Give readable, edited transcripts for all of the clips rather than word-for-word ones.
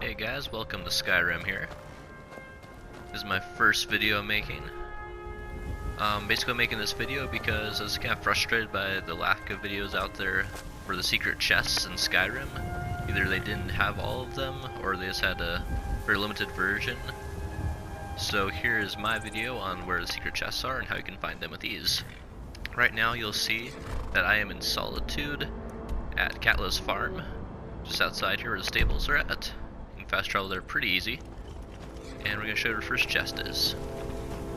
Hey guys, welcome to Skyrim here. This is my first video I'm making. Basically I'm making this video because I was kind of frustrated by the lack of videos out there for the secret chests in Skyrim. Either they didn't have all of them, or they just had a very limited version. So here is my video on where the secret chests are and how you can find them with ease. Right now you'll see that I am in Solitude at Katla's farm, just outside here where the stables are at. You can fast travel there pretty easy. And we're going to show you where the first chest is.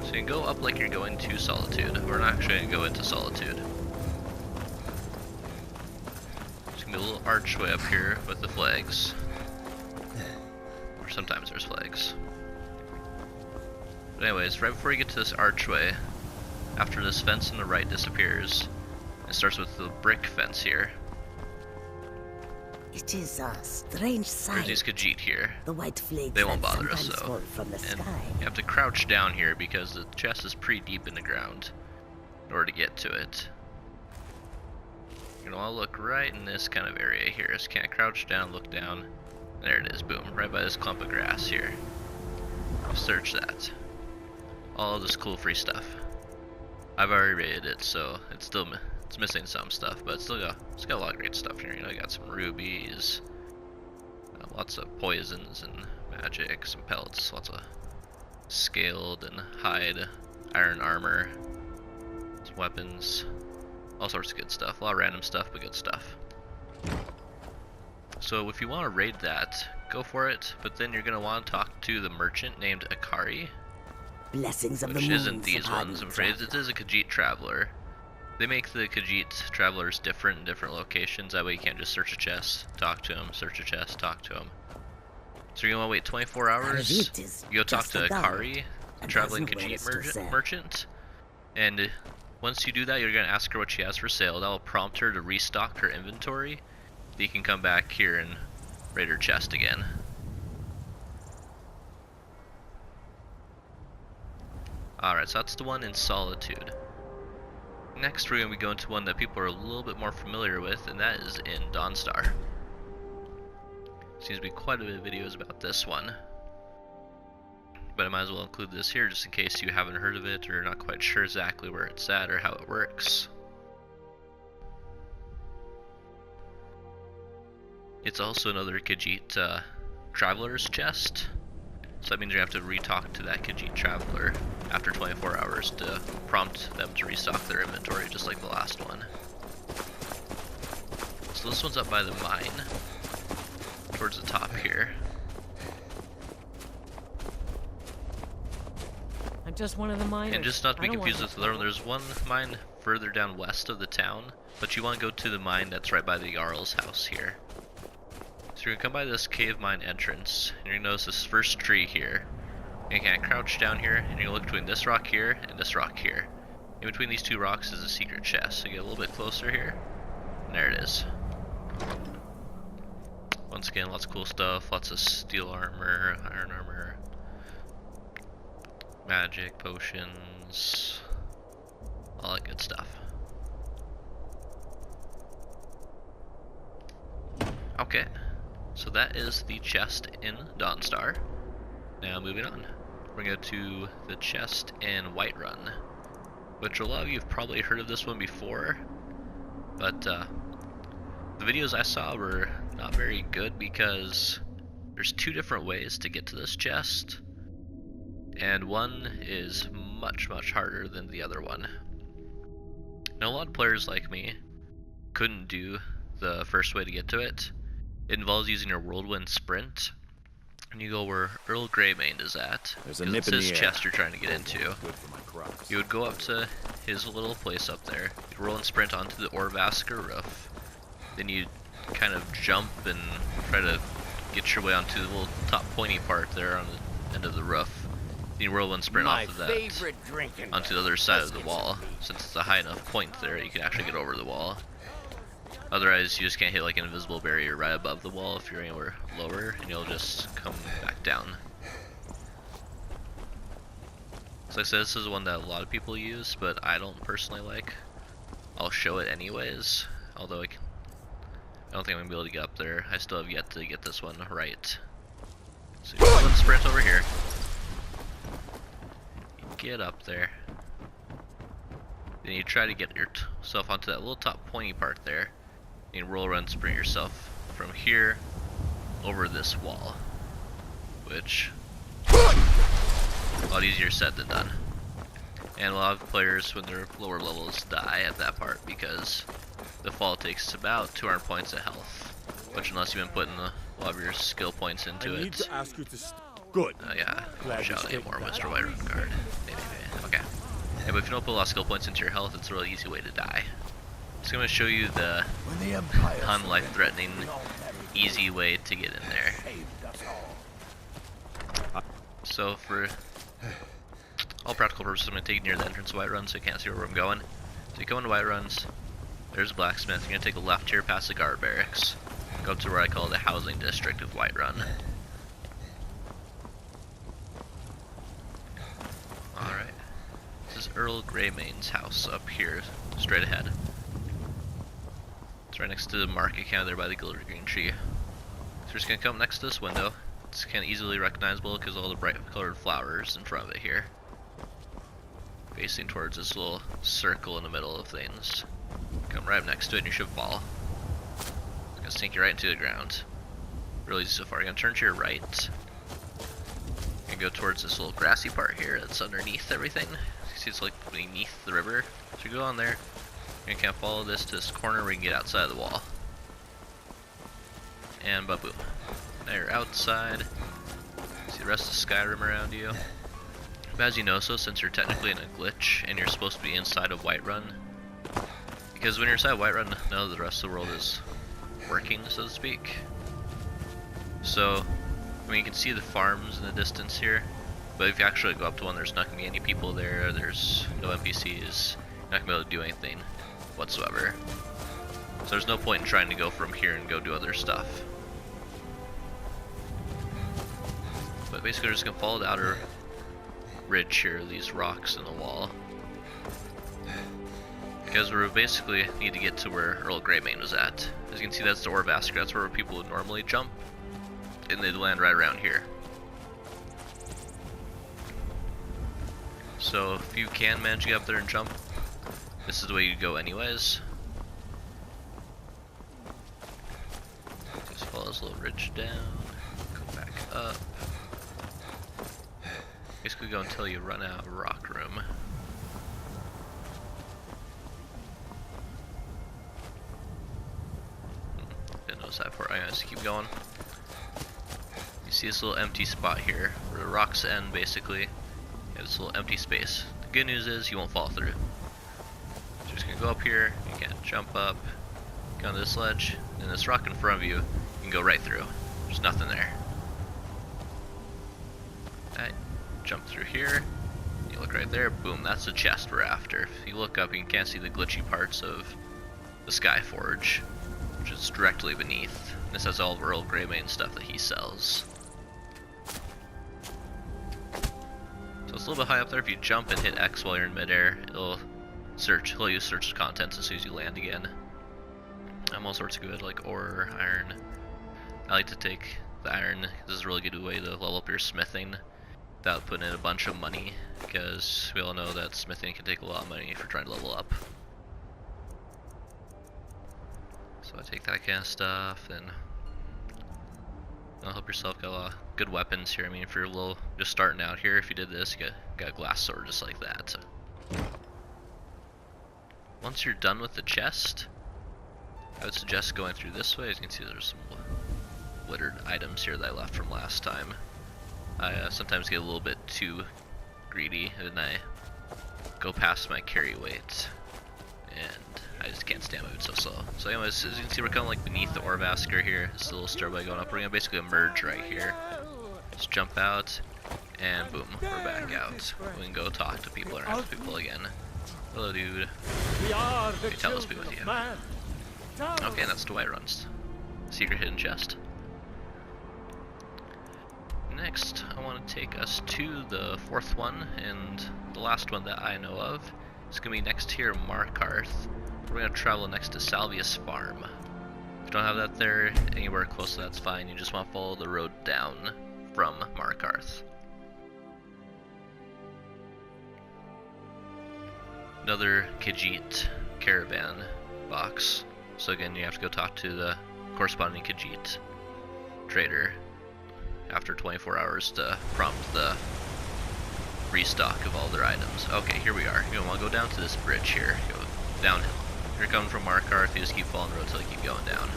So you can go up like you're going to Solitude. We're not actually going to go into Solitude. There's going to be a little archway up here with the flags. Or sometimes there's flags. But anyways, right before you get to this archway, after this fence on the right disappears, it starts with the brick fence here. It is a strange sight. There's these Khajiit here. The white flakes they won't that bother us sometimes though. fall from the And sky. you have to crouch down here because the chest is pretty deep in the ground in order to get to it. You're gonna want to look right in this kind of area here. Just kind of crouch down, look down. There it is, boom, right by this clump of grass here. Search that. All this cool free stuff. I've already rated it, so it's missing some stuff, but it's got a lot of great stuff here. You know, you got some rubies, lots of poisons and magic, some pelts, lots of scaled and hide, iron armor, some weapons, all sorts of good stuff. A lot of random stuff, but good stuff. So if you want to raid that, go for it, but then you're going to want to talk to the merchant named Akari. Blessings of the Which moon isn't these upon ones, you, I'm afraid. It traveler. is a Khajiit traveler. They make the Khajiit travelers different in different locations. That way you can't just search a chest, talk to him, search a chest, talk to him. So you're going to want to wait 24 hours. Khajiit is You go talk just to a guide, Akari, a traveling doesn't wear us to Khajiit sell. merchant. And once you do that, you're going to ask her what she has for sale. That will prompt her to restock her inventory. So you can come back here and raid her chest again. Alright, so that's the one in Solitude. Next we're going to be going to one that people are a little bit more familiar with, and that is in Dawnstar. Seems to be quite a bit of videos about this one. But I might as well include this here just in case you haven't heard of it or you're not quite sure exactly where it's at or how it works. It's also another Khajiit traveler's chest. So that means you have to re-talk to that Khajiit traveler after 24 hours to prompt them to restock their inventory, just like the last one. So this one's up by the mine, towards the top here. I'm just one of the miners. And just not to be I don't confused want with the other one, there's one mine further down west of the town, but you want to go to the mine that's right by the Jarl's house here. So you're going to come by this cave mine entrance, and you're going to notice this first tree here. And you kind of crouch down here, and you're going to look between this rock here and this rock here. In between these two rocks is a secret chest, so you get a little bit closer here, and there it is. Once again, lots of cool stuff, lots of steel armor, iron armor, magic, potions, all that good stuff. Okay. So that is the chest in Dawnstar. Now moving on. We're going to go to the chest in Whiterun, which a lot of you have probably heard of this one before, but the videos I saw were not very good because there's two different ways to get to this chest, and one is much harder than the other one. Now a lot of players like me couldn't do the first way to get to it. It involves using your whirlwind sprint, and you go where Earl Greymane is at. There's a 'cause nip it's in his the air. chest you're trying to get into. Good for my crops. You would go up to his little place up there, you'd roll and sprint onto the Orvasker roof, then you'd kind of jump and try to get your way onto the little top pointy part there on the end of the roof. Then you whirl and sprint off of that onto the other side of the wall. Since it's a high enough point there, you can actually get over the wall. Otherwise, you just can't hit like an invisible barrier right above the wall if you're anywhere lower, and you'll just come back down. So I said, this is one that a lot of people use, but I don't personally like. I'll show it anyways, although I don't think I'm going to be able to get up there. I still have yet to get this one right. So you go and sprint over here. You get up there. Then you try to get yourself onto that little top pointy part there. You roll around and sprint yourself from here over this wall. Which, a lot easier said than done. And a lot of players, when they're lower levels, die at that part because the fall takes about 200 points of health. Which, unless you've been putting a lot of your skill points into I need it. to ask you to good. Yeah, Glad you shout stayed more that Mr. long. Whiterun card. Okay. Yeah, but if you don't put a lot of skill points into your health, it's a really easy way to die. So I'm going to show you the non-life-threatening, easy way to get in there. So for all practical purposes, I'm going to take you near the entrance of Whiterun so you can't see where I'm going. So you go into Whiterun's, there's a blacksmith. You're going to take a left here past the guard barracks. Go up to where I call the housing district of Whiterun. Alright. This is Earl Greymane's house up here, straight ahead. It's right next to the market counter there by the Gilded Green Tree. So we're just going to come next to this window. It's kind of easily recognizable because of all the bright colored flowers in front of it here. Facing towards this little circle in the middle of things. Come right up next to it and you should fall. It's going to sink you right into the ground. Really easy so far. You're going to turn to your right. And go towards this little grassy part here that's underneath everything. You see it's like beneath the river. So you go on there. You can follow this to this corner where you can get outside the wall. And ba-boom. Now you're outside. See the rest of Skyrim around you. But as you know, so since you're technically in a glitch and you're supposed to be inside of Whiterun, because when you're inside Whiterun, none of the rest of the world is working, so to speak. So, I mean, you can see the farms in the distance here, but if you actually go up to one, there's not going to be any people there, there's no NPCs, you're not going to be able to do anything whatsoever. So there's no point in trying to go from here and go do other stuff. But basically we're just going to follow the outer ridge here, these rocks in the wall. Because we basically need to get to where Earl Greymane was at. As you can see, that's the Orvasker, that's where people would normally jump. And they'd land right around here. So if you can manage to get up there and jump, this is the way you go anyways. Just follow this little ridge down, go back up. Basically go until you run out of rock room. Didn't notice that part. I'm gonna just keep going. You see this little empty spot here, where the rocks end basically. You have this little empty space. The good news is you won't fall through. So you're just gonna go up here, you can't jump up, go on this ledge, and this rock in front of you, you can go right through. There's nothing there. Alright, jump through here, you look right there, boom, that's the chest we're after. If you look up, you can't see the glitchy parts of the Skyforge, which is directly beneath. This has all of Earl Greymane stuff that he sells. So it's a little bit high up there. If you jump and hit X while you're in midair, it'll use search contents as soon as you land again. All sorts of good, like ore, iron. I like to take the iron. This is a really good way to level up your smithing without putting in a bunch of money, because we all know that smithing can take a lot of money if you're trying to level up. So I take that kind of stuff, and help yourself get a lot of good weapons here. I mean, if you're just starting out here, if you did this, you got a glass sword just like that. So once you're done with the chest, I would suggest going through this way. As you can see, there's some littered items here that I left from last time. I sometimes get a little bit too greedy, and I go past my carry weight, and I just can't stand moving so slow. So anyways, as you can see, we're kind of like beneath the Orvasker here. This little stairway going up. We're gonna basically emerge right here. Just jump out, and boom, we're back out. We can go talk to people, interact with people again. Hello, dude. Okay, tell us to be with you. Okay, that's the Whiterun's secret hidden chest. Next, I want to take us to the fourth one, and the last one that I know of. It's going to be next here, Markarth. We're going to travel next to Salvius Farm. If you don't have that there, anywhere close to that's fine. You just want to follow the road down from Markarth. Another Khajiit caravan box. So again, you have to go talk to the corresponding Khajiit trader after 24 hours to prompt the restock of all their items. Okay, here we are. You want to go down to this bridge here. Go downhill. You're coming from Markarth, you just keep following the road until you keep going down.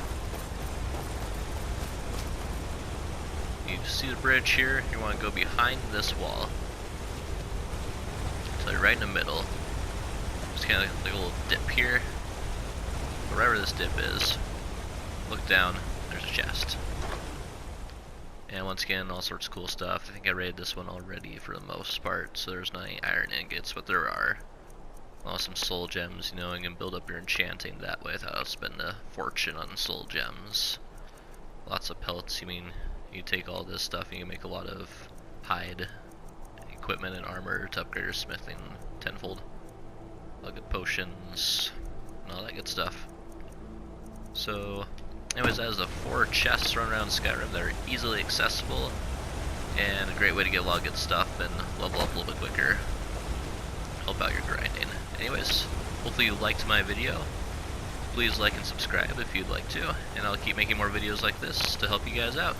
You see the bridge here, you want to go behind this wall. So you're right in the middle. Just kind of like a little dip here. Wherever this dip is, look down, there's a chest. And once again, all sorts of cool stuff. I think I raided this one already for the most part, so there's not any iron ingots, but there are. Some soul gems, you know, you can build up your enchanting that way without spending a fortune on soul gems. Lots of pelts, you take all this stuff and you can make a lot of hide equipment and armor to upgrade your smithing tenfold. A lot of good potions, and all that good stuff. So, anyways, that is the 4 chests run around Skyrim that are easily accessible and a great way to get a lot of good stuff and level up a little bit quicker. Help out your grinding. Anyways, hopefully you liked my video. Please like and subscribe if you'd like to, and I'll keep making more videos like this to help you guys out.